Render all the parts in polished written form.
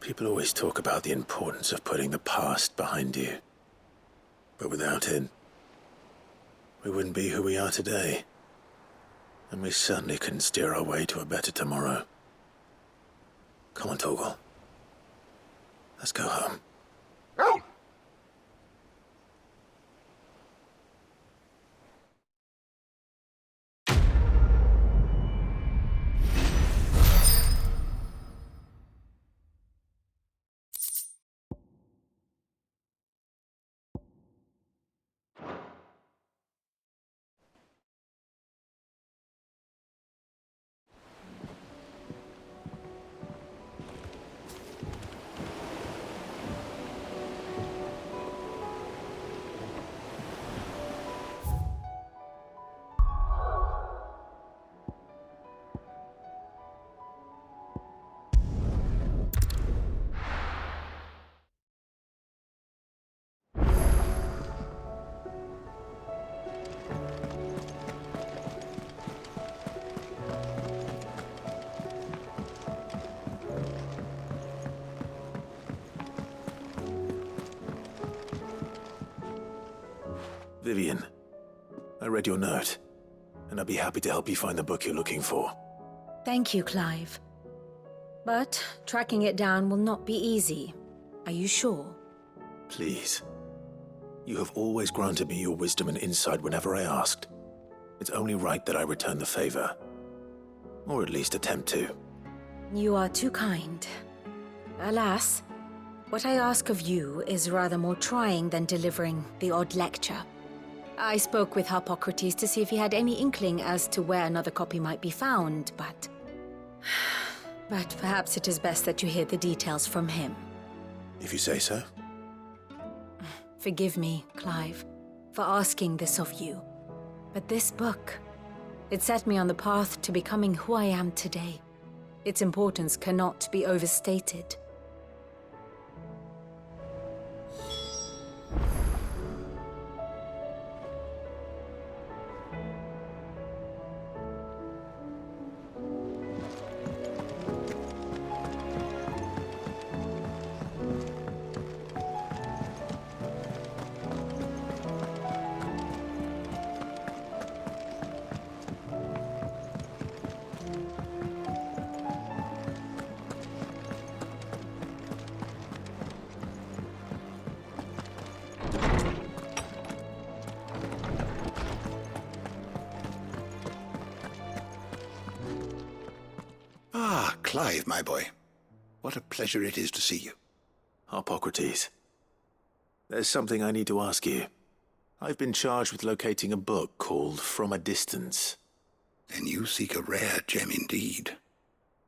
People always talk about the importance of putting the past behind you. But without it, we wouldn't be who we are today. And we certainly couldn't steer our way to a better tomorrow. Come on, Torgal. Let's go home. Vivian, I read your note, and I'd be happy to help you find the book you're looking for. Thank you, Clive. But tracking it down will not be easy. Are you sure? Please. You have always granted me your wisdom and insight whenever I asked. It's only right that I return the favor. Or at least attempt to. You are too kind. Alas, what I ask of you is rather more trying than delivering the odd lecture. I spoke with Harpocrates to see if he had any inkling as to where another copy might be found, but perhaps it is best that you hear the details from him. If you say so. Forgive me, Clive, for asking this of you. But this book, it set me on the path to becoming who I am today. Its importance cannot be overstated. Clive, my boy. What a pleasure it is to see you. Harpocrates. There's something I need to ask you. I've been charged with locating a book called From a Distance. Then you seek a rare gem indeed.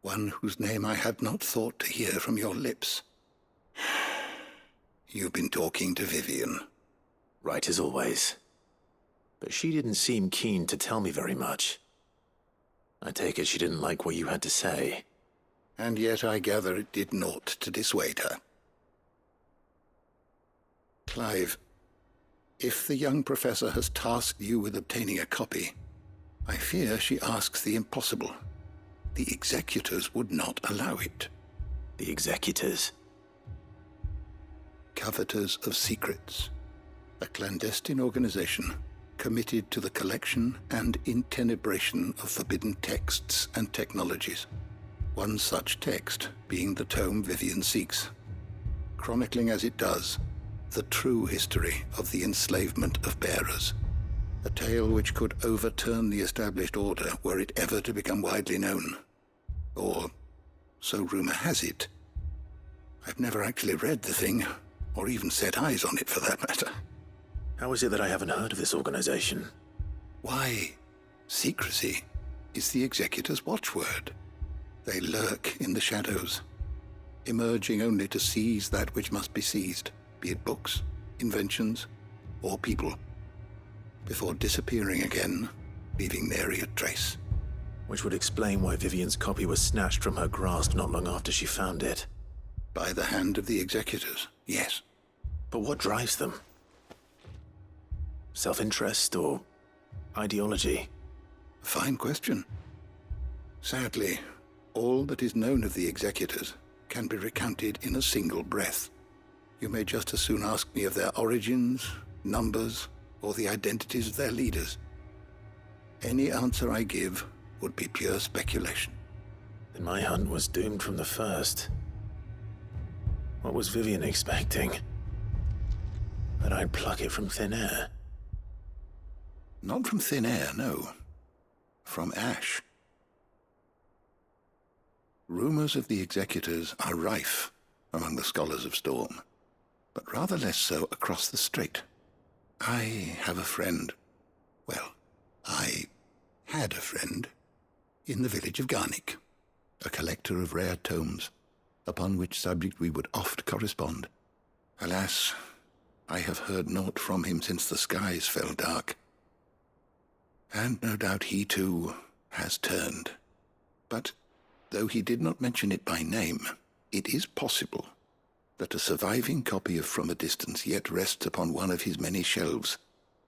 One whose name I had not thought to hear from your lips. You've been talking to Vivian. Right as always. But she didn't seem keen to tell me very much. I take it she didn't like what you had to say. And yet I gather it did naught to dissuade her. Clive, if the young professor has tasked you with obtaining a copy, I fear she asks the impossible. The executors would not allow it. The executors? Coveters of Secrets, a clandestine organization committed to the collection and intenebration of forbidden texts and technologies. One such text being the tome Vivian seeks, chronicling as it does the true history of the enslavement of bearers, a tale which could overturn the established order were it ever to become widely known. Or, so rumor has it. I've never actually read the thing, or even set eyes on it for that matter. How is it that I haven't heard of this organization? Why, secrecy is the executor's watchword. They lurk in the shadows, emerging only to seize that which must be seized, be it books, inventions, or people, before disappearing again, leaving nary a trace. Which would explain why Vivian's copy was snatched from her grasp not long after she found it. By the hand of the executors, yes. But what drives them? Self-interest or ideology? A fine question. Sadly, all that is known of the executors can be recounted in a single breath. You may just as soon ask me of their origins, numbers, or the identities of their leaders. Any answer I give would be pure speculation. Then my hunt was doomed from the first. What was Vivian expecting? That I'd pluck it from thin air? Not from thin air, no. From ash. Rumors of the executors are rife among the scholars of Storm, but rather less so across the strait. I have a friend. Well, I had a friend in the village of Garnick, a collector of rare tomes, upon which subject we would oft correspond. Alas, I have heard naught from him since the skies fell dark. And no doubt he, too, has turned. But, though he did not mention it by name, it is possible that a surviving copy of From a Distance yet rests upon one of his many shelves,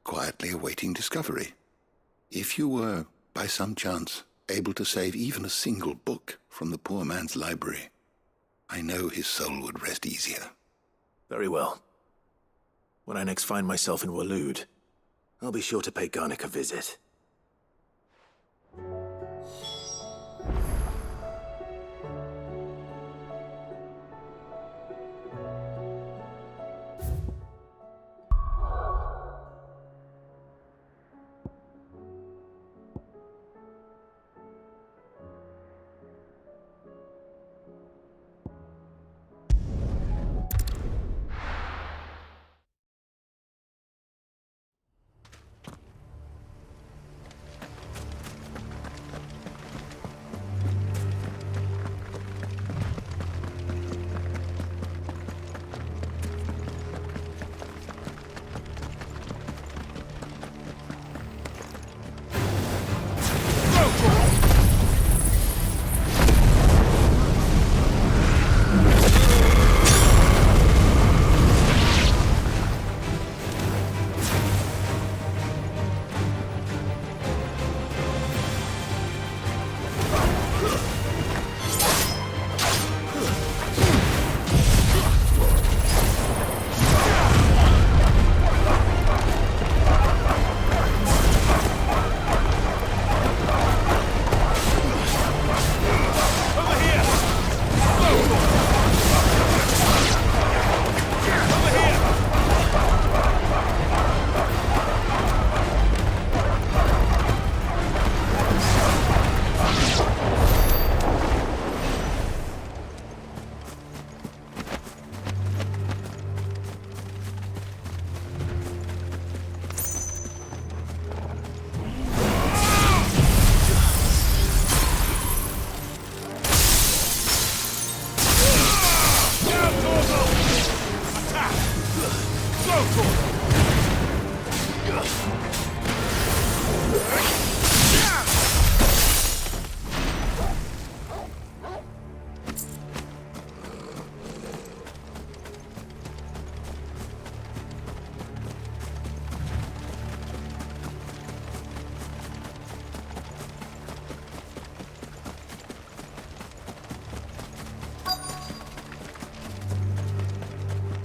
quietly awaiting discovery. If you were, by some chance, able to save even a single book from the poor man's library, I know his soul would rest easier. Very well. When I next find myself in Waloed, I'll be sure to pay Garnick a visit.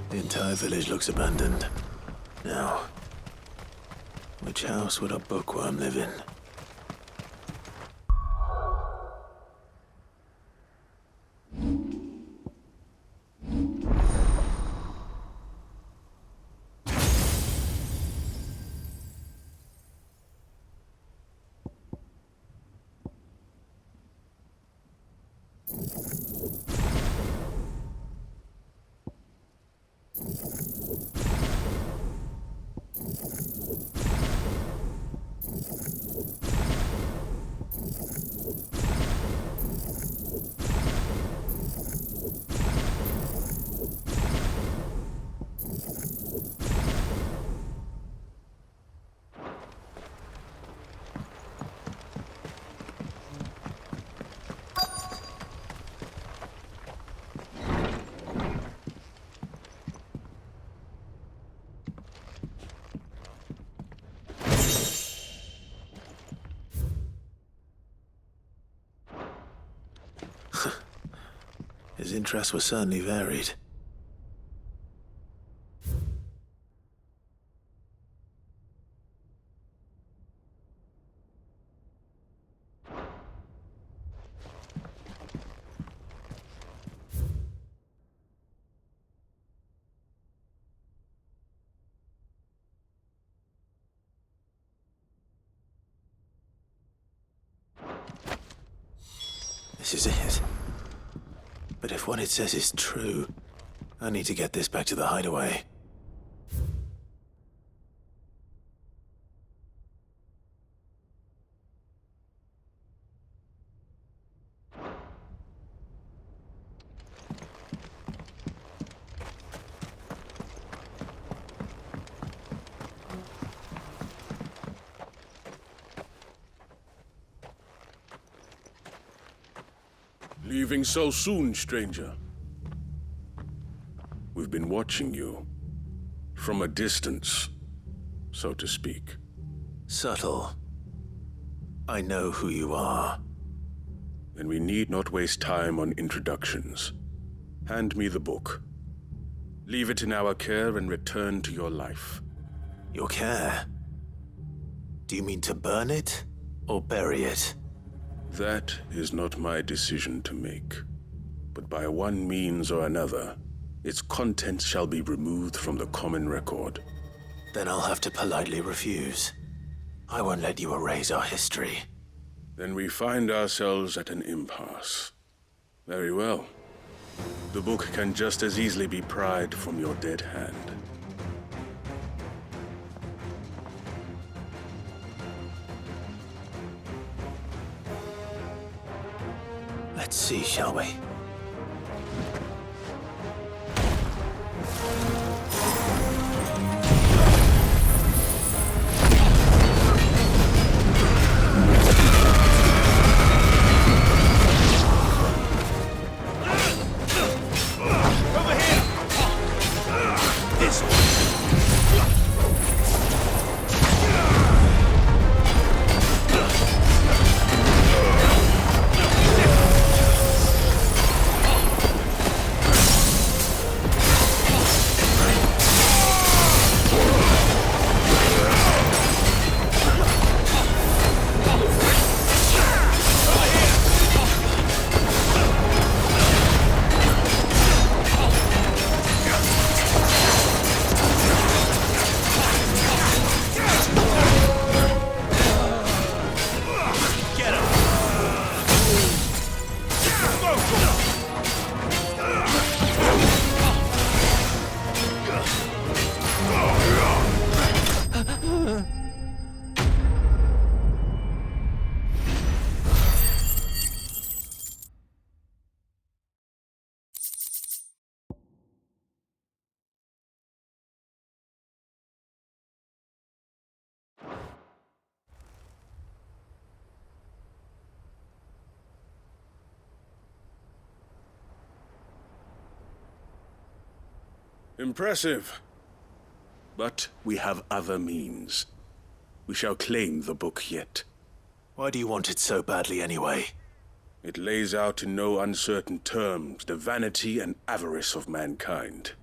The entire village looks abandoned. Now, which house would a bookworm live in? His interests were certainly varied. This is it. But if what it says is true, I need to get this back to the hideaway. Leaving so soon, stranger? We've been watching you. From a distance, so to speak. Subtle. I know who you are. Then we need not waste time on introductions. Hand me the book. Leave it in our care and return to your life. Your care? Do you mean to burn it or bury it? That is not my decision to make. But by one means or another, its contents shall be removed from the common record. Then I'll have to politely refuse. I won't let you erase our history. Then we find ourselves at an impasse. Very well. The book can just as easily be pried from your dead hand. Let's see, shall we? Impressive. But we have other means. We shall claim the book yet. Why do you want it so badly anyway? It lays out in no uncertain terms the vanity and avarice of mankind.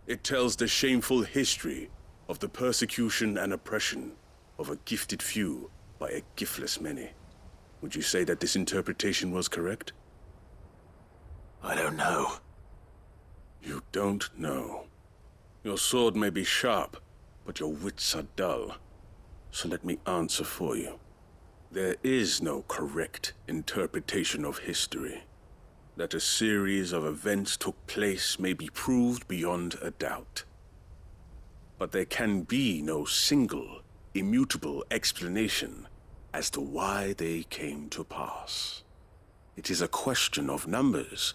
It tells the shameful history of the persecution and oppression of a gifted few by a giftless many. Would you say that this interpretation was correct? I don't know. You don't know. Your sword may be sharp, but your wits are dull. So let me answer for you. There is no correct interpretation of history. That a series of events took place may be proved beyond a doubt. But there can be no single, immutable explanation as to why they came to pass. It is a question of numbers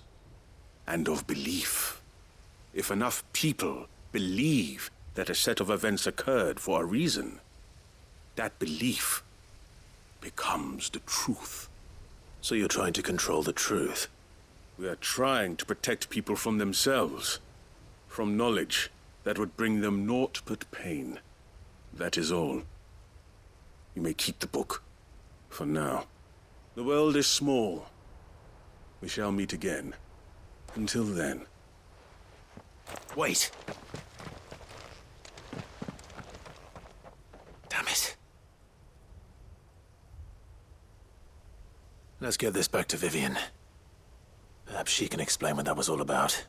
and of belief. If enough people believe that a set of events occurred for a reason, that belief becomes the truth. So you're trying to control the truth? We are trying to protect people from themselves, from knowledge that would bring them naught but pain. That is all. You may keep the book, for now. The world is small. We shall meet again. Until then. Wait! Damn it. Let's get this back to Vivian. Perhaps she can explain what that was all about.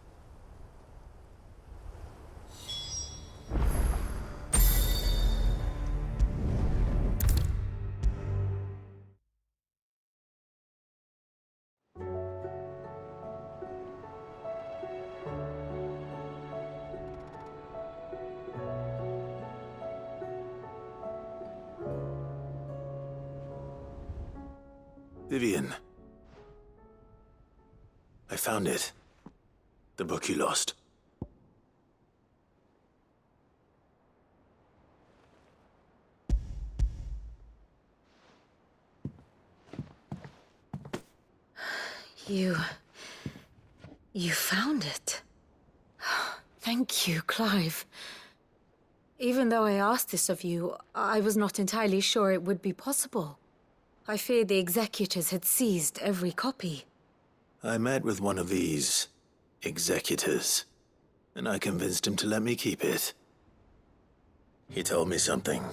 Vivian. I found it. The book you lost. You found it. Thank you, Clive. Even though I asked this of you, I was not entirely sure it would be possible. I feared the executors had seized every copy. I met with one of these executors, and I convinced him to let me keep it. He told me something.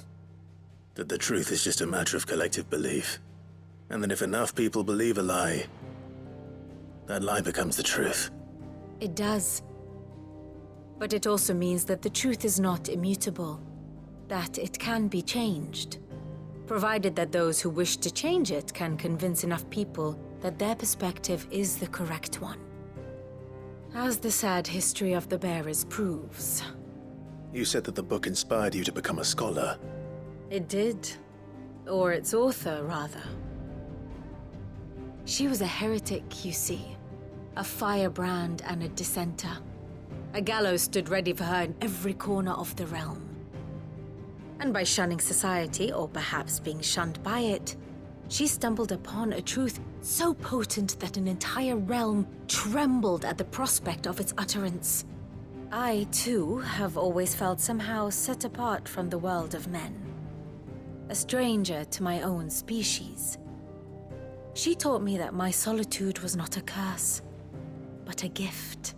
That the truth is just a matter of collective belief. And that if enough people believe a lie, that lie becomes the truth. It does. But it also means that the truth is not immutable. That it can be changed. Provided that those who wish to change it can convince enough people that their perspective is the correct one. As the sad history of the bearers proves. You said that the book inspired you to become a scholar. It did. Or its author, rather. She was a heretic, you see. A firebrand and a dissenter. A gallows stood ready for her in every corner of the realm. And by shunning society, or perhaps being shunned by it, she stumbled upon a truth so potent that an entire realm trembled at the prospect of its utterance. I, too, have always felt somehow set apart from the world of men. A stranger to my own species. She taught me that my solitude was not a curse, but a gift.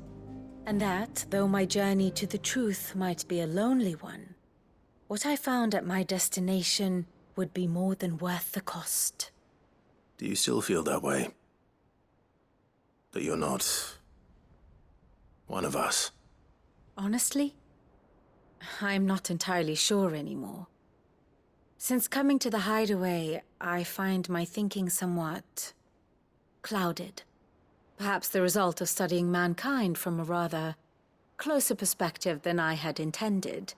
And that, though my journey to the truth might be a lonely one, what I found at my destination would be more than worth the cost. Do you still feel that way? That you're not one of us? Honestly, I'm not entirely sure anymore. Since coming to the hideaway, I find my thinking somewhat clouded. Perhaps the result of studying mankind from a rather closer perspective than I had intended.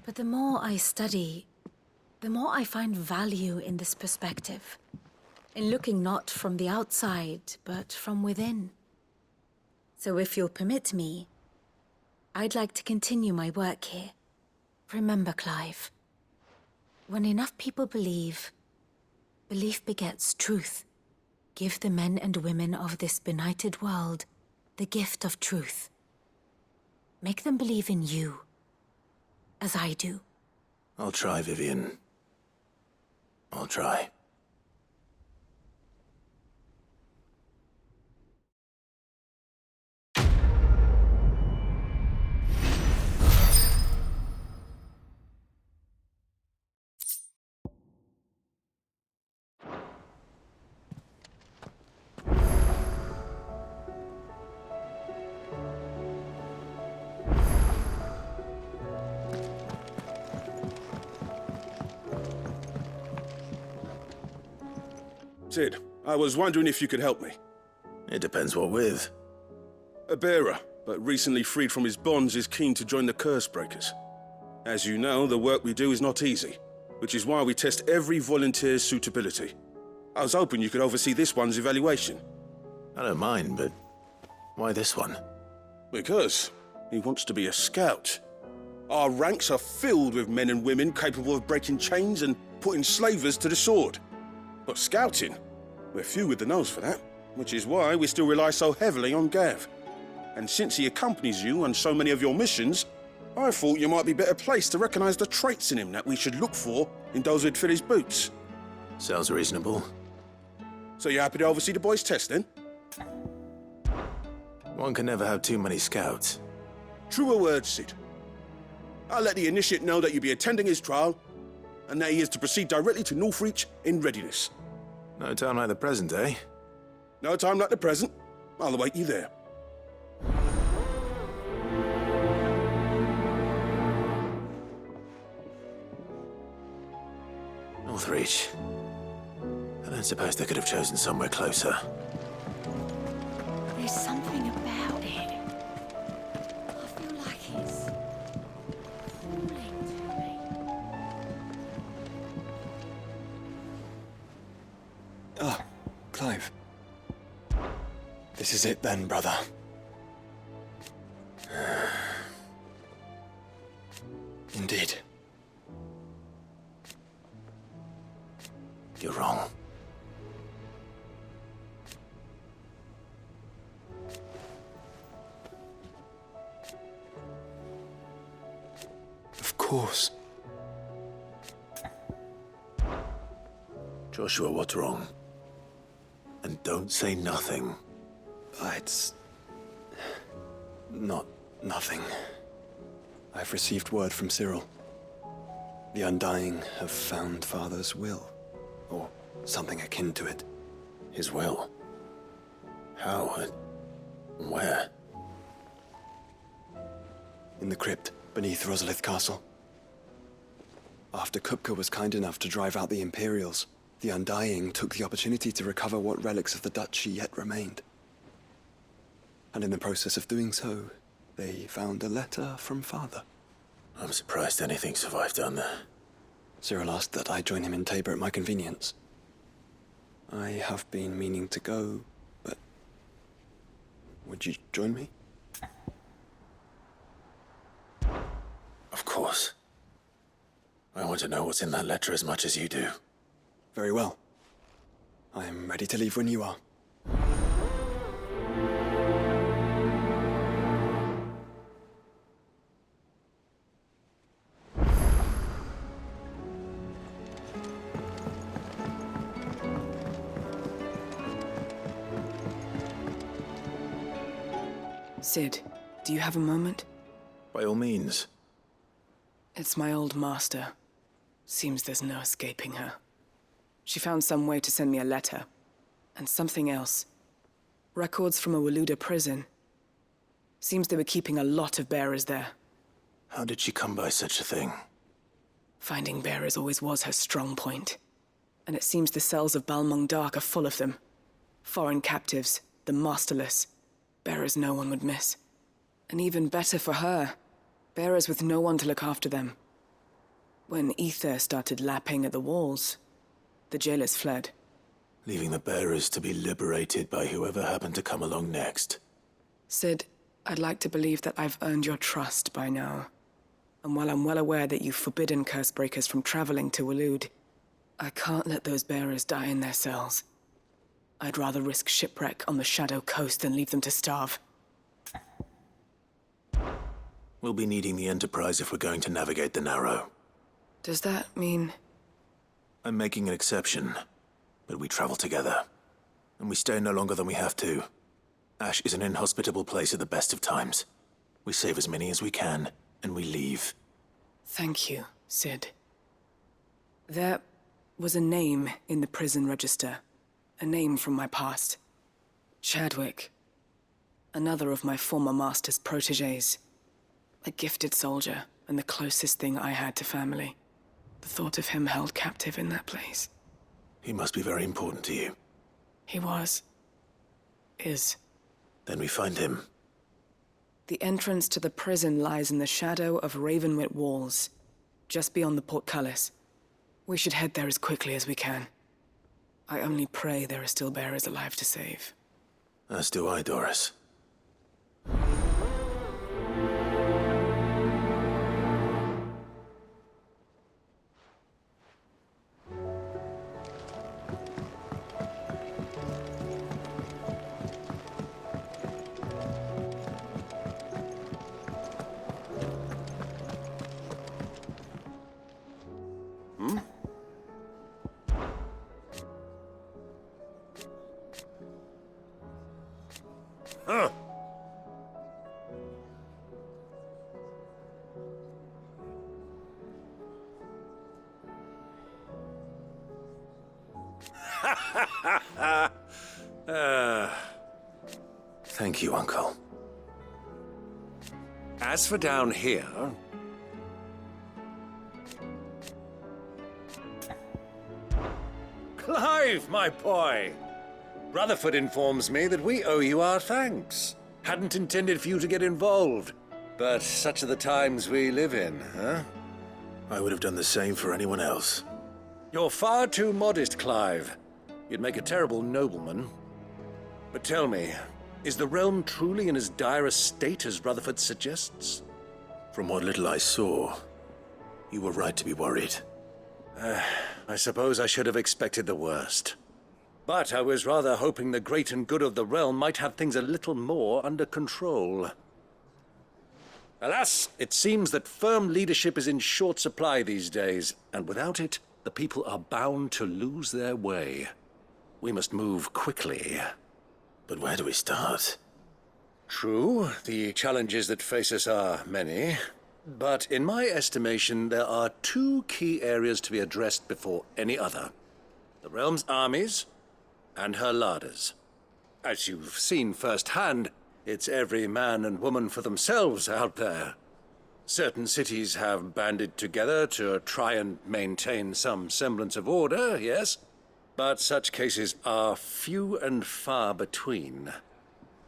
But the more I study, the more I find value in this perspective. In looking not from the outside, but from within. So if you'll permit me, I'd like to continue my work here. Remember, Clive, when enough people believe, belief begets truth. Give the men and women of this benighted world the gift of truth. Make them believe in you, as I do. I'll try, Vivian. I'll try. Sid, I was wondering if you could help me. It depends what with. A bearer, but recently freed from his bonds, is keen to join the Curse Breakers. As you know, the work we do is not easy, which is why we test every volunteer's suitability. I was hoping you could oversee this one's evaluation. I don't mind, but why this one? Because he wants to be a scout. Our ranks are filled with men and women capable of breaking chains and putting slavers to the sword. But scouting, we're few with the nose for that, which is why we still rely so heavily on Gav. And since he accompanies you on so many of your missions, I thought you might be better placed to recognize the traits in him that we should look for in those who'd fill his boots. Sounds reasonable. So you happy to oversee the boys' test, then? One can never have too many scouts. Truer words, Sid. I'll let the initiate know that you'll be attending his trial, and that he is to proceed directly to Northreach in readiness. No time like the present, eh? No time like the present. I'll await you there. Northreach. I don't suppose they could have chosen somewhere closer. There's something about it. I feel like it's calling to me. Ah, Clive. This is it then, brother. Indeed. You're wrong. Of course. Joshua, what's wrong? And don't say nothing. It's not nothing. I've received word from Cyril. The Undying have found Father's will, or something akin to it. His will? How? And where? In the crypt beneath Rosalith Castle. After Kupka was kind enough to drive out the Imperials, the Undying took the opportunity to recover what relics of the Duchy yet remained. And in the process of doing so, they found a letter from Father. I'm surprised anything survived down there. Cyril asked that I join him in Tabor at my convenience. I have been meaning to go, but... would you join me? Of course. I want to know what's in that letter as much as you do. Very well. I am ready to leave when you are. Sid, do you have a moment? By all means. It's my old master. Seems there's no escaping her. She found some way to send me a letter. And something else. Records from a Waluda prison. Seems they were keeping a lot of bearers there. How did she come by such a thing? Finding bearers always was her strong point. And it seems the cells of Balmung Dark are full of them. Foreign captives, the masterless. Bearers no one would miss. And even better for her, bearers with no one to look after them. When ether started lapping at the walls, the jailers fled. Leaving the bearers to be liberated by whoever happened to come along next. Sid, I'd like to believe that I've earned your trust by now. And while I'm well aware that you've forbidden Cursebreakers from traveling to Waloed, I can't let those bearers die in their cells. I'd rather risk shipwreck on the Shadow Coast than leave them to starve. We'll be needing the Enterprise if we're going to navigate the Narrow. Does that mean... I'm making an exception, but we travel together. And we stay no longer than we have to. Ash is an inhospitable place at the best of times. We save as many as we can, and we leave. Thank you, Sid. There was a name in the prison register. A name from my past. Chadwick. Another of my former master's protégés. A gifted soldier, and the closest thing I had to family. The thought of him held captive in that place. He must be very important to you. He was. Is. Then we find him. The entrance to the prison lies in the shadow of Ravenwit walls, just beyond the portcullis. We should head there as quickly as we can. I only pray there are still bearers alive to save. As do I, Doris. Thank you, Uncle. As for down here... Clive, my boy! Rutherford informs me that we owe you our thanks. Hadn't intended for you to get involved, but such are the times we live in, huh? I would have done the same for anyone else. You're far too modest, Clive. You'd make a terrible nobleman. But tell me, is the realm truly in as dire a state as Rutherford suggests? From what little I saw, you were right to be worried. I suppose I should have expected the worst. But I was rather hoping the great and good of the realm might have things a little more under control. Alas, it seems that firm leadership is in short supply these days, and without it, the people are bound to lose their way. We must move quickly. But where do we start? True, the challenges that face us are many. But in my estimation, there are two key areas to be addressed before any other. The realm's armies and her larders. As you've seen firsthand, it's every man and woman for themselves out there. Certain cities have banded together to try and maintain some semblance of order, yes, but such cases are few and far between.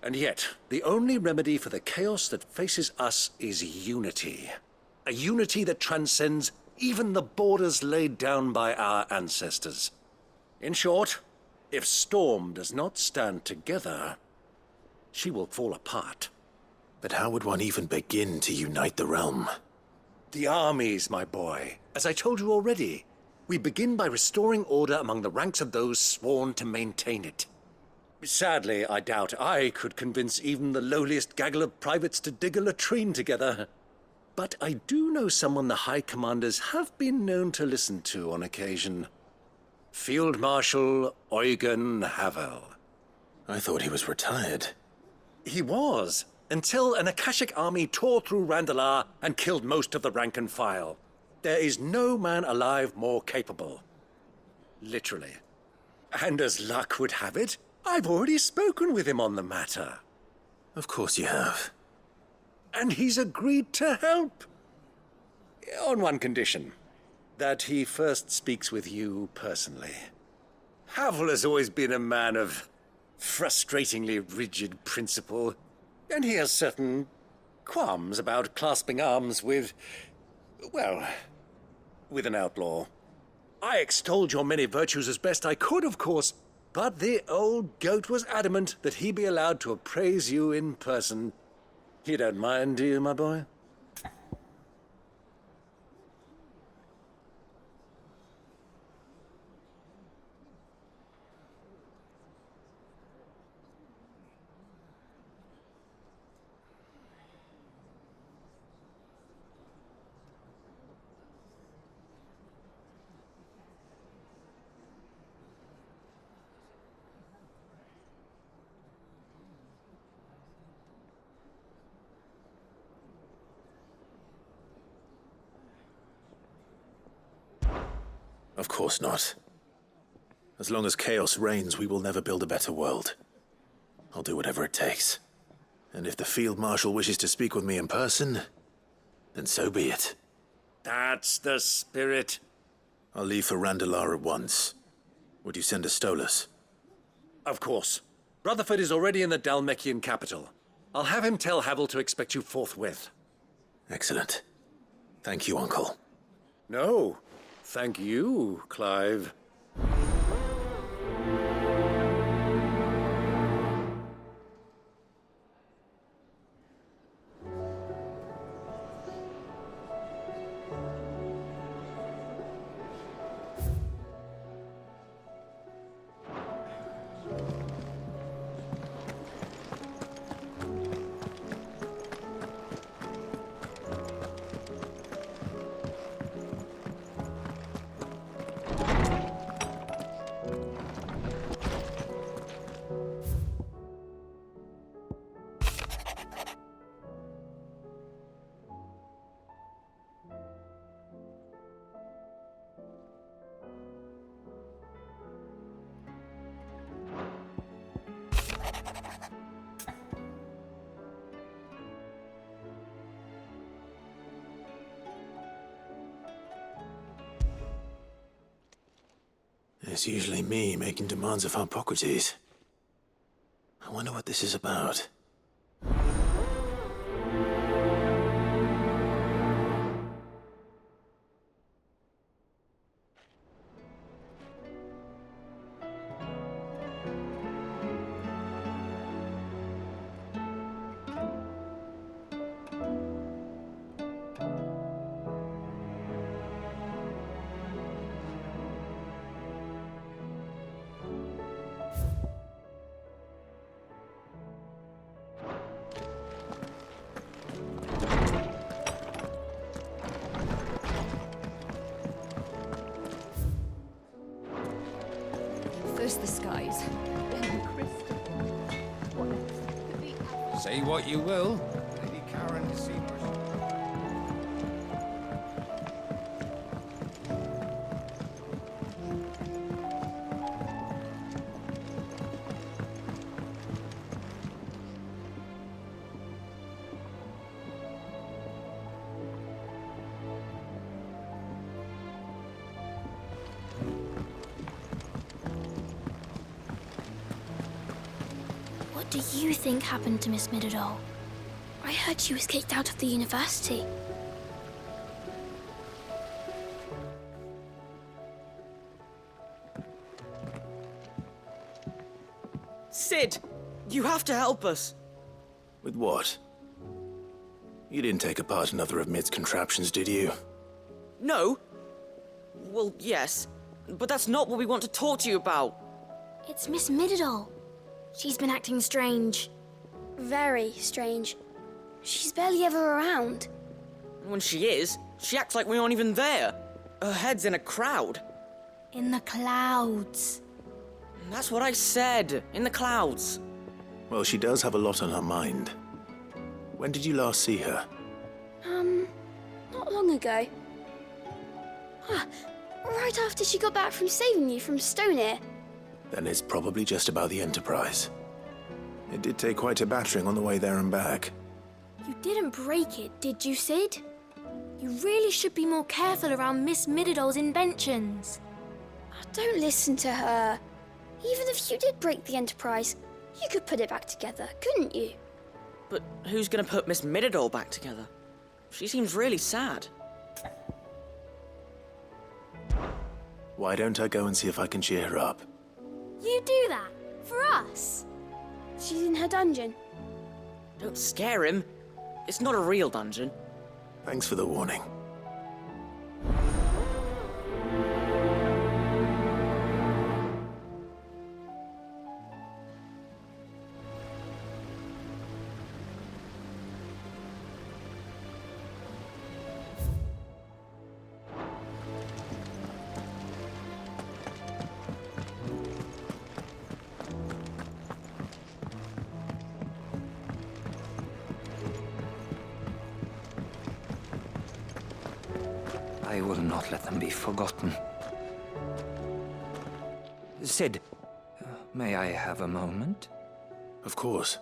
And yet, the only remedy for the chaos that faces us is unity. A unity that transcends even the borders laid down by our ancestors. In short, if Storm does not stand together, she will fall apart. But how would one even begin to unite the realm? The armies, my boy. As I told you already, we begin by restoring order among the ranks of those sworn to maintain it. Sadly, I doubt I could convince even the lowliest gaggle of privates to dig a latrine together. But I do know someone the High Commanders have been known to listen to on occasion. Field Marshal Eugen Havel. I thought he was retired. He was, until an Akashic army tore through Randalar and killed most of the rank and file. There is no man alive more capable. Literally. And as luck would have it, I've already spoken with him on the matter. Of course you have. And he's agreed to help. On one condition. That he first speaks with you personally. Havel has always been a man of frustratingly rigid principle, and he has certain qualms about clasping arms with, well, with an outlaw. I extolled your many virtues as best I could, of course, but the old goat was adamant that he be allowed to appraise you in person. You don't mind, do you, my boy? Of course not. As long as chaos reigns, we will never build a better world. I'll do whatever it takes. And if the Field Marshal wishes to speak with me in person, then so be it. That's the spirit. I'll leave for Randalar at once. Would you send a Stolas? Of course. Rutherford is already in the Dalmekian capital. I'll have him tell Havel to expect you forthwith. Excellent. Thank you, Uncle. No. Thank you, Clive. It's usually me making demands of Hippocrates. I wonder what this is about. First the skies, then the crystal. What next? Could be... Say what you will. Lady Karen deceivers. What do you think happened to Miss Midadol? I heard she was kicked out of the university. Sid! You have to help us! With what? You didn't take apart another of Mid's contraptions, did you? No? Well, yes. But that's not what we want to talk to you about. It's Miss Midadol. She's been acting strange. Very strange. She's barely ever around. And when she is, she acts like we aren't even there. Her head's in a crowd. In the clouds. That's what I said. In the clouds. Well, she does have a lot on her mind. When did you last see her? Not long ago. Right after she got back from saving you from Stoneir. Then it's probably just about the Enterprise. It did take quite a battering on the way there and back. You didn't break it, did you, Sid? You really should be more careful around Miss Midadol's inventions. Don't listen to her. Even if you did break the Enterprise, you could put it back together, couldn't you? But who's gonna put Miss Midadol back together? She seems really sad. Why don't I go and see if I can cheer her up? You do that? For us? She's in her dungeon. Don't scare him. It's not a real dungeon. Thanks for the warning. I will not let them be forgotten. Sid, may I have a moment? Of course.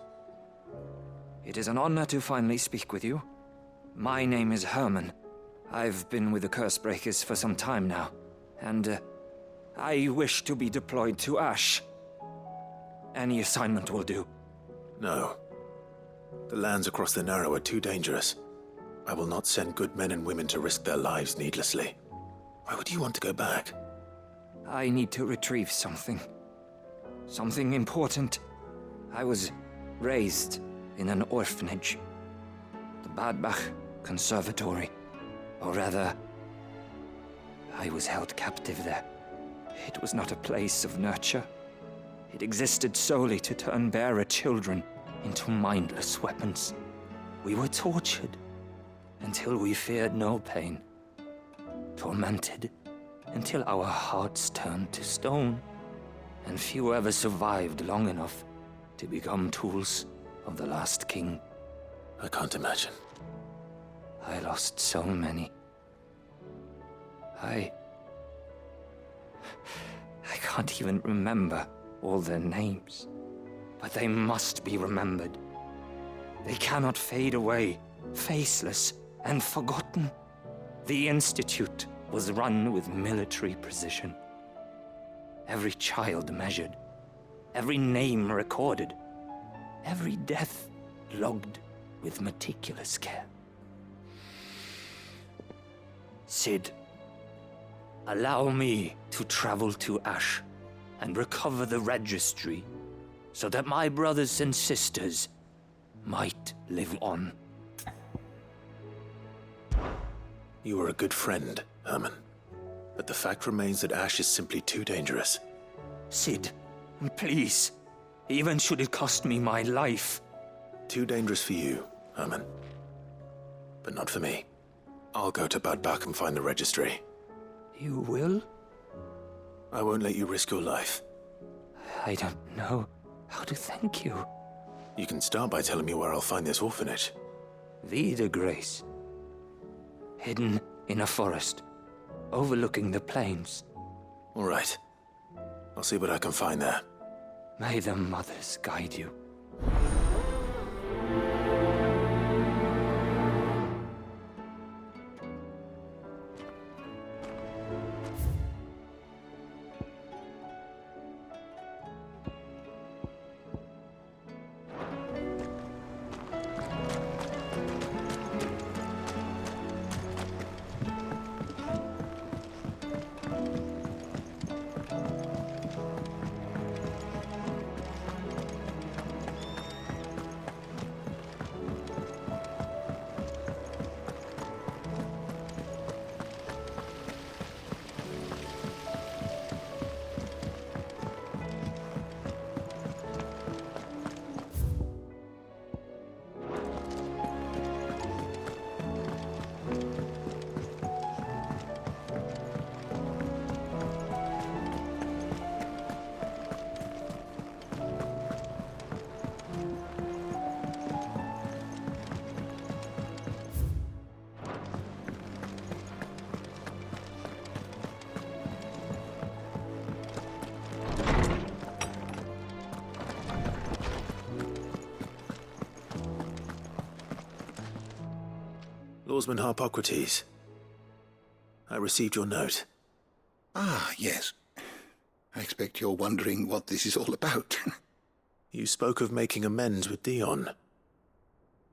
It is an honor to finally speak with you. My name is Herman. I've been with the Cursebreakers for some time now, and I wish to be deployed to Ash. Any assignment will do. No. The lands across the Narrow are too dangerous. I will not send good men and women to risk their lives needlessly. Why would you want to go back? I need to retrieve something. Something important. I was raised in an orphanage. The Badbach Conservatory. Or rather, I was held captive there. It was not a place of nurture. It existed solely to turn bearer children into mindless weapons. We were tortured until we feared no pain. Tormented until our hearts turned to stone. And few ever survived long enough to become tools of the last king. I can't imagine. I lost so many. I can't even remember all their names. But they must be remembered. They cannot fade away, faceless and forgotten. The Institute was run with military precision. every child measured, every name recorded, every death logged with meticulous care. Cid, allow me to travel to Ash and recover the registry so that my brothers and sisters might live on. You were a good friend, Herman. But the fact remains that Ash is simply too dangerous. Cid, please, even should it cost me my life. Too dangerous for you, Herman. But not for me. I'll go to Bad Bach and find the registry. You will? I won't let you risk your life. I don't know how to thank you. You can start by telling me where I'll find this orphanage. Vie de Grace. Hidden in a forest, overlooking the plains. All right. I'll see what I can find there. May the mothers guide you. Lawsman Harpocrates. I received your note. Ah, yes. I expect you're wondering what this is all about. You spoke of making amends with Dion.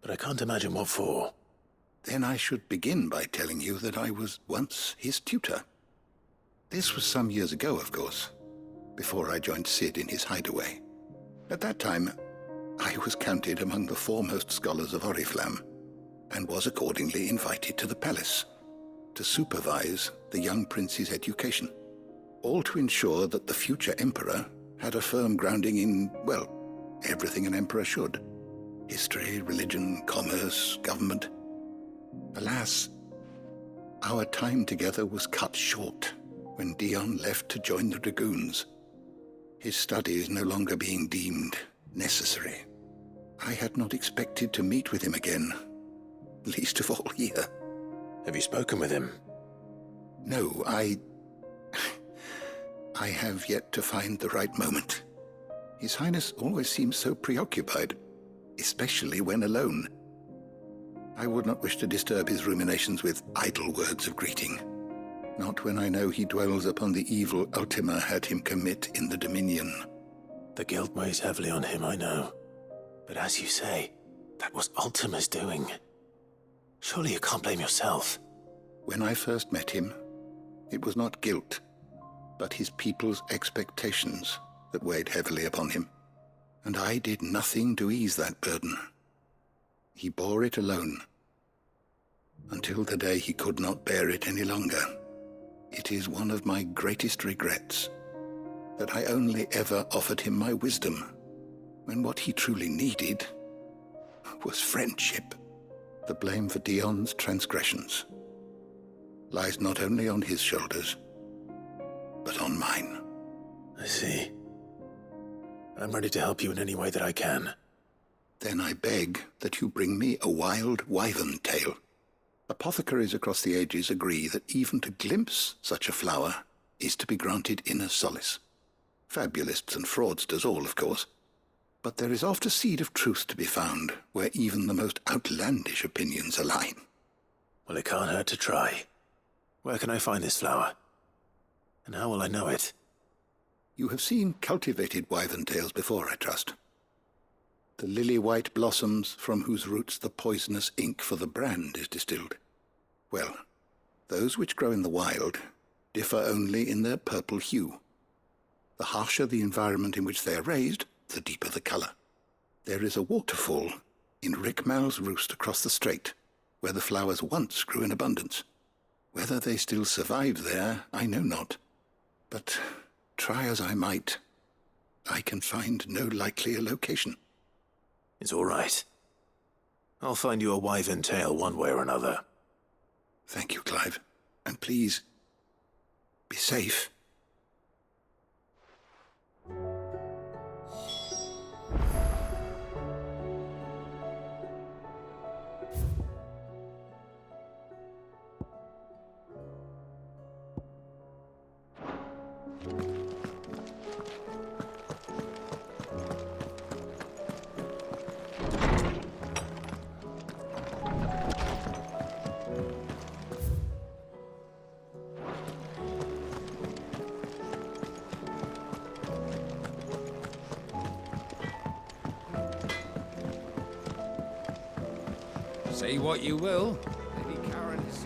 But I can't imagine what for. Then I should begin by telling you that I was once his tutor. This was some years ago, of course, before I joined Cid in his hideaway. At that time, I was counted among the foremost scholars of Oriflamme, and was accordingly invited to the palace to supervise the young prince's education, all to ensure that the future emperor had a firm grounding in, well, everything an emperor should. History, religion, commerce, government. Alas, our time together was cut short when Dion left to join the dragoons, his studies no longer being deemed necessary. I had not expected to meet with him again, least of all here. Have you spoken with him? No, I have yet to find the right moment. His Highness always seems so preoccupied, especially when alone. I would not wish to disturb his ruminations with idle words of greeting, not when I know he dwells upon the evil Ultima had him commit in the Dominion. The guilt weighs heavily on him, I know. But as you say, that was Ultima's doing. Surely you can't blame yourself. When I first met him, it was not guilt, but his people's expectations that weighed heavily upon him. And I did nothing to ease that burden. He bore it alone, until the day he could not bear it any longer. It is one of my greatest regrets that I only ever offered him my wisdom, when what he truly needed was friendship. The blame for Dion's transgressions lies not only on his shoulders, but on mine. I see. I'm ready to help you in any way that I can. Then I beg that you bring me a wild wyvern tail. Apothecaries across the ages agree that even to glimpse such a flower is to be granted inner solace. Fabulists and fraudsters all, of course. But there is oft a seed of truth to be found where even the most outlandish opinions align. Well, it can't hurt to try. Where can I find this flower? And how will I know it? You have seen cultivated wyvern tails before, I trust. The lily-white blossoms from whose roots the poisonous ink for the brand is distilled. Well, those which grow in the wild differ only in their purple hue. The harsher the environment in which they are raised, the deeper the colour. There is a waterfall in Rick Mal's roost across the strait, where the flowers once grew in abundance. Whether they still survive there, I know not. But try as I might, I can find no likelier location. It's all right. I'll find you a wyvern tail one way or another. Thank you, Clive. And please, be safe. Say what you will, Lady Karen is...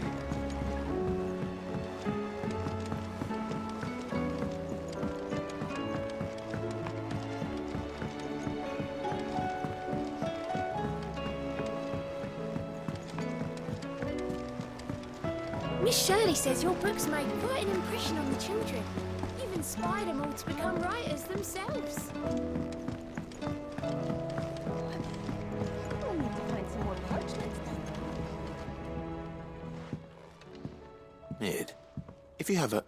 Miss Shirley says your books make quite an impression on the children. You've inspired them all to become writers themselves. We'll need to find some more parchments then. Mid, if you have a...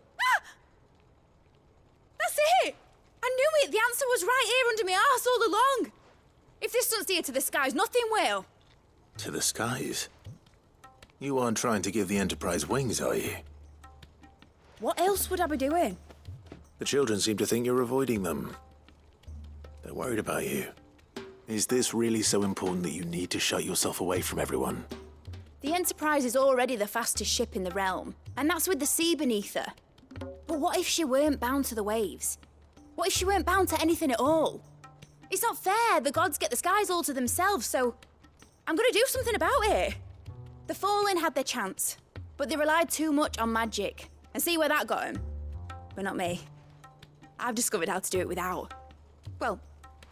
That's it! I knew it! The answer was right here under my arse all along! If this doesn't steer to the skies, nothing will. To the skies? You aren't trying to give the Enterprise wings, are you? What else would I be doing? The children seem to think you're avoiding them. They're worried about you. Is this really so important that you need to shut yourself away from everyone? The Enterprise is already the fastest ship in the realm, and that's with the sea beneath her. But what if she weren't bound to the waves? What if she weren't bound to anything at all? It's not fair. The gods get the skies all to themselves, so I'm gonna do something about it. The Fallen had their chance, but they relied too much on magic. And see where that got them? But not me. I've discovered how to do it without. Well,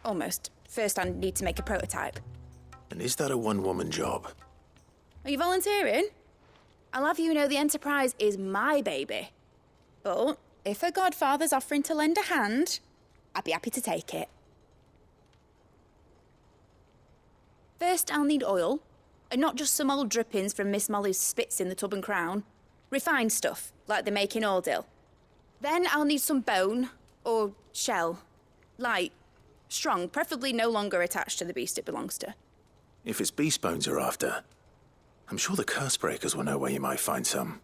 almost. First, I need to make a prototype. And is that a one-woman job? Are you volunteering? I'll have you know the Enterprise is my baby. But if a godfather's offering to lend a hand, I'd be happy to take it. First, I'll need oil, and not just some old drippings from Miss Molly's spits in the Tub and Crown. Refined stuff, like they make in Ordil. Then I'll need some bone, or shell. Light, strong, preferably no longer attached to the beast it belongs to. If it's beast bones you're after, I'm sure the curse breakers will know where you might find some.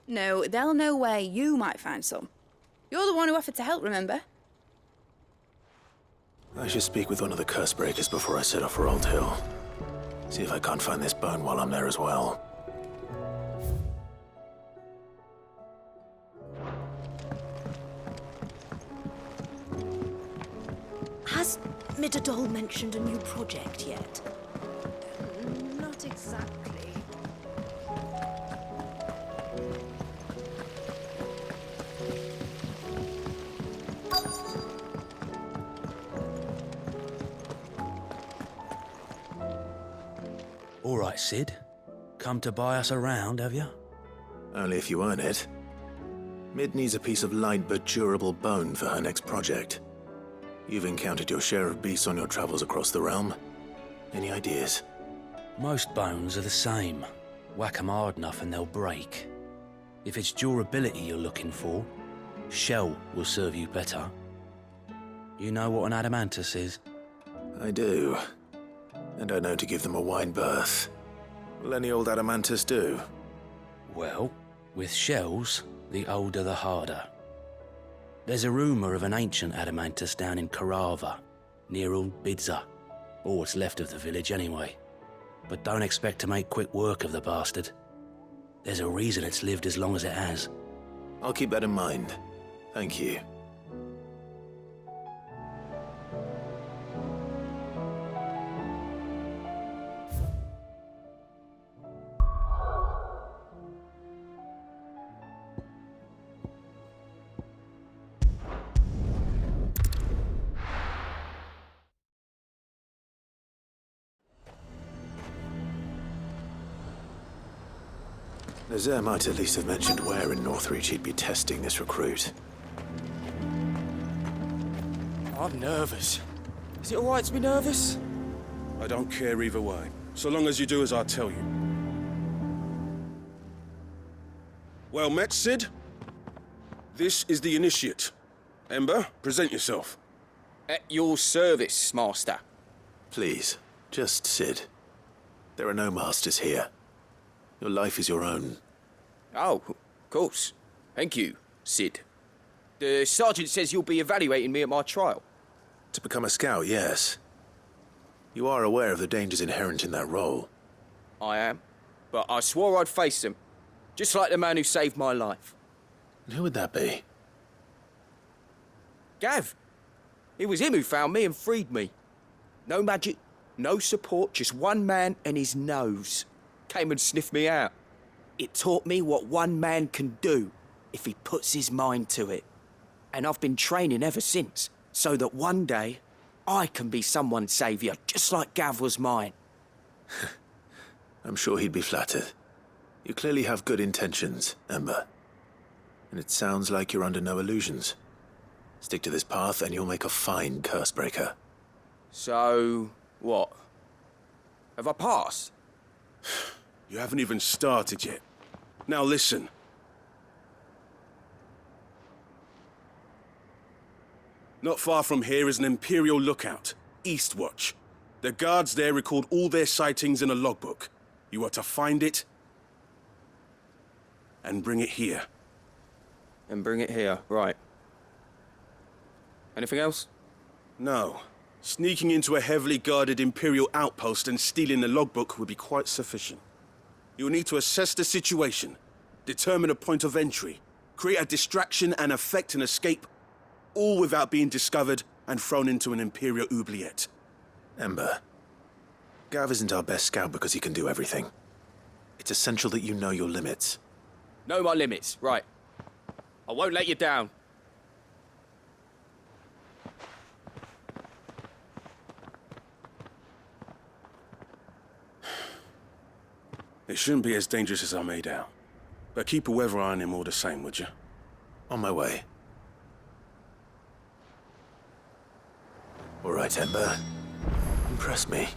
No, they'll know where you might find some. You're the one who offered to help, remember? I should speak with one of the curse breakers before I set off for Old Hill. See if I can't find this bone while I'm there as well. Has Midadol mentioned a new project yet? Not exactly. All right, Sid. Come to buy us around, have you? Only if you earn it. Mid needs a piece of light but durable bone for her next project. You've encountered your share of beasts on your travels across the realm. Any ideas? Most bones are the same. Whack 'em hard enough and they'll break. If it's durability you're looking for, shell will serve you better. You know what an adamantus is? I do. And I know to give them a wide berth. Will any old adamantus do? Well, with shells, the older the harder. There's a rumour of an ancient adamantus down in Karava, near Old Bidza, or what's left of the village anyway. But don't expect to make quick work of the bastard. There's a reason it's lived as long as it has. I'll keep that in mind. Thank you. Nazaire might at least have mentioned where in Northreach he'd be testing this recruit. I'm nervous. Is it alright to be nervous? I don't care either way, so long as you do as I tell you. Well met, Sid. This is the Initiate. Ember, present yourself. At your service, Master. Please, just Sid. There are no masters here. Your life is your own. Oh, of course. Thank you, Sid. The Sergeant says you'll be evaluating me at my trial. To become a scout, yes. You are aware of the dangers inherent in that role. I am. But I swore I'd face them. Just like the man who saved my life. And who would that be? Gav. It was him who found me and freed me. No magic, no support, just one man and his nose. Came and sniffed me out. It taught me what one man can do if he puts his mind to it. And I've been training ever since, so that one day I can be someone's saviour, just like Gav was mine. I'm sure he'd be flattered. You clearly have good intentions, Ember. And it sounds like you're under no illusions. Stick to this path and you'll make a fine Cursebreaker. So, what? Have I passed? You haven't even started yet. Now listen. Not far from here is an Imperial lookout, Eastwatch. The guards there record all their sightings in a logbook. You are to find it and bring it here. And bring it here, right. Anything else? No. Sneaking into a heavily guarded Imperial outpost and stealing the logbook would be quite sufficient. You'll need to assess the situation, determine a point of entry, create a distraction and effect an escape, all without being discovered and thrown into an Imperial oubliette. Ember, Gav isn't our best scout because he can do everything. It's essential that you know your limits. Know my limits, right. I won't let you down. It shouldn't be as dangerous as I made out. But keep a weather eye on him all the same, would you? On my way. All right, Ember. Impress me.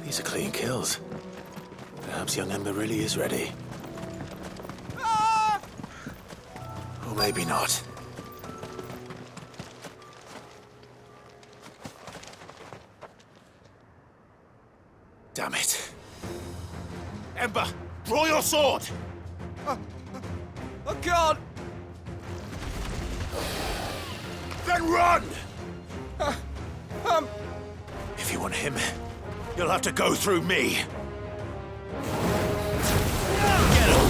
These are clean kills. Perhaps young Ember really is ready. Ah! Or maybe not. Damn it. Ember, draw your sword! I can't! Then run! If you want him, you'll have to go through me. Get him!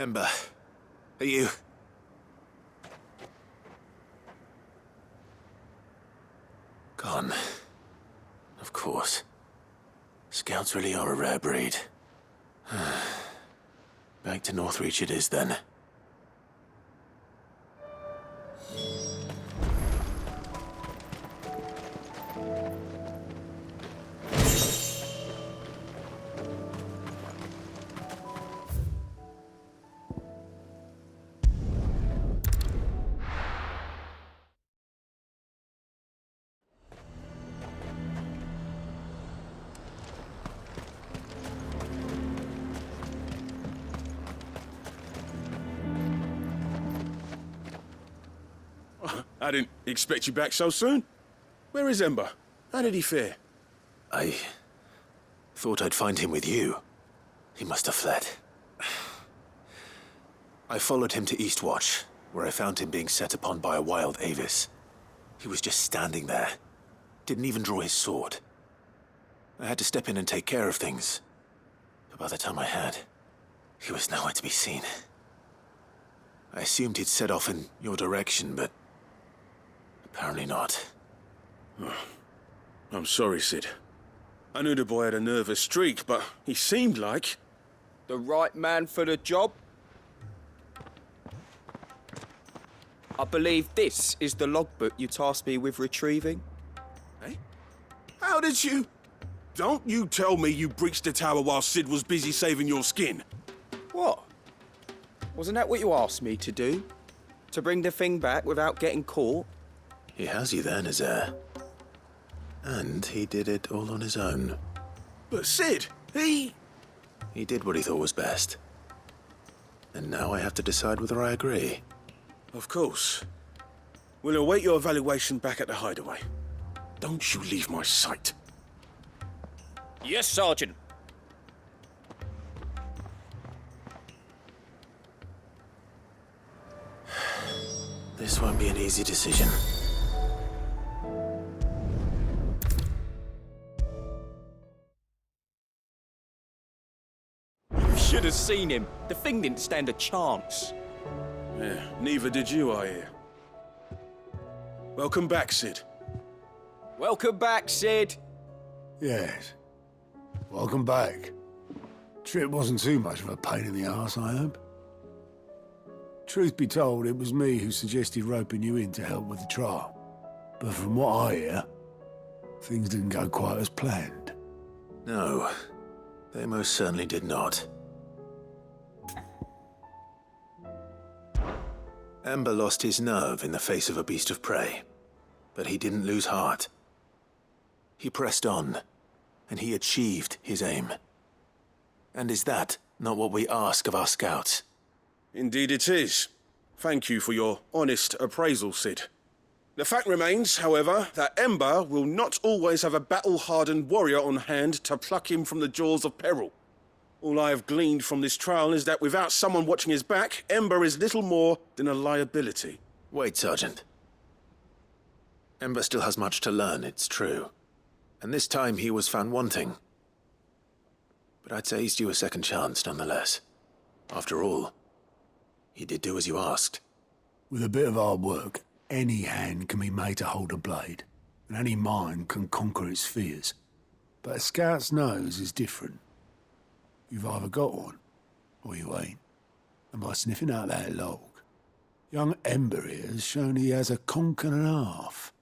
Ember, are you... Gone. Of course. Scouts really are a rare breed. Back to Northreach it is then. I didn't expect you back so soon. Where is Ember? How did he fare? I thought I'd find him with you. He must have fled. I followed him to Eastwatch, where I found him being set upon by a wild Avis. He was just standing there. Didn't even draw his sword. I had to step in and take care of things. But by the time I had, he was nowhere to be seen. I assumed he'd set off in your direction, but apparently not. I'm sorry, Sid. I knew the boy had a nervous streak, but he seemed like... The right man for the job? I believe this is the logbook you tasked me with retrieving. Eh? How did you... Don't you tell me you breached the tower while Sid was busy saving your skin. What? Wasn't that what you asked me to do? To bring the thing back without getting caught? He has you there, Nazaire. And he did it all on his own. But Sid, he did what he thought was best. And now I have to decide whether I agree. Of course. We'll await your evaluation back at the hideaway. Don't you leave my sight. Yes, Sergeant. This won't be an easy decision. You should have seen him. The thing didn't stand a chance. Yeah, neither did you, I hear. Welcome back, Sid. Welcome back, Sid. Yes. Welcome back. Trip wasn't too much of a pain in the arse, I hope. Truth be told, it was me who suggested roping you in to help with the trial. But from what I hear, things didn't go quite as planned. No, they most certainly did not. Ember lost his nerve in the face of a beast of prey, but he didn't lose heart. He pressed on, and he achieved his aim. And is that not what we ask of our scouts? Indeed it is. Thank you for your honest appraisal, Sid. The fact remains, however, that Ember will not always have a battle-hardened warrior on hand to pluck him from the jaws of peril. All I have gleaned from this trial is that without someone watching his back, Ember is little more than a liability. Wait, Sergeant. Ember still has much to learn, it's true. And this time he was found wanting. But I'd say he's due a second chance, nonetheless. After all, he did do as you asked. With a bit of hard work, any hand can be made to hold a blade, and any mind can conquer its fears. But a scout's nose is different. You've either got one, or you ain't. And by sniffing out that log, young Ember here has shown he has a conk and a half.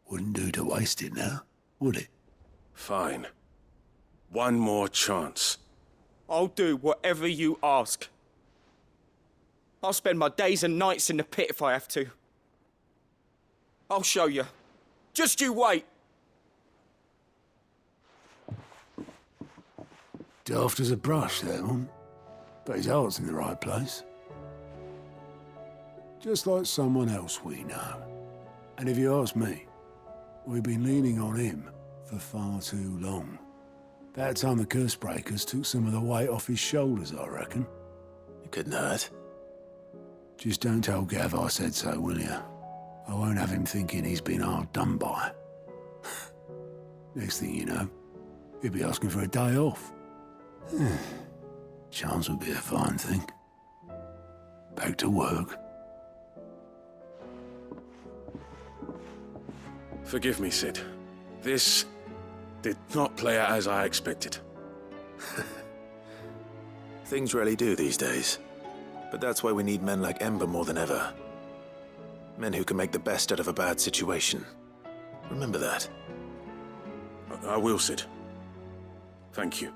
Wouldn't do to waste it now, would it? Fine. One more chance. I'll do whatever you ask. I'll spend my days and nights in the pit if I have to. I'll show you. Just you wait. Daft as a brush, that one. But his heart's in the right place. Just like someone else we know. And if you ask me, we've been leaning on him for far too long. That time the curse breakers took some of the weight off his shoulders, I reckon. It couldn't hurt. Just don't tell Gav I said so, will you? I won't have him thinking he's been hard done by. Next thing you know, he'll be asking for a day off. Chance would be a fine thing. Back to work. Forgive me, Sid. This did not play out as I expected. Things really do these days. But that's why we need men like Ember more than ever. Men who can make the best out of a bad situation. Remember that. I will, Sid. Thank you.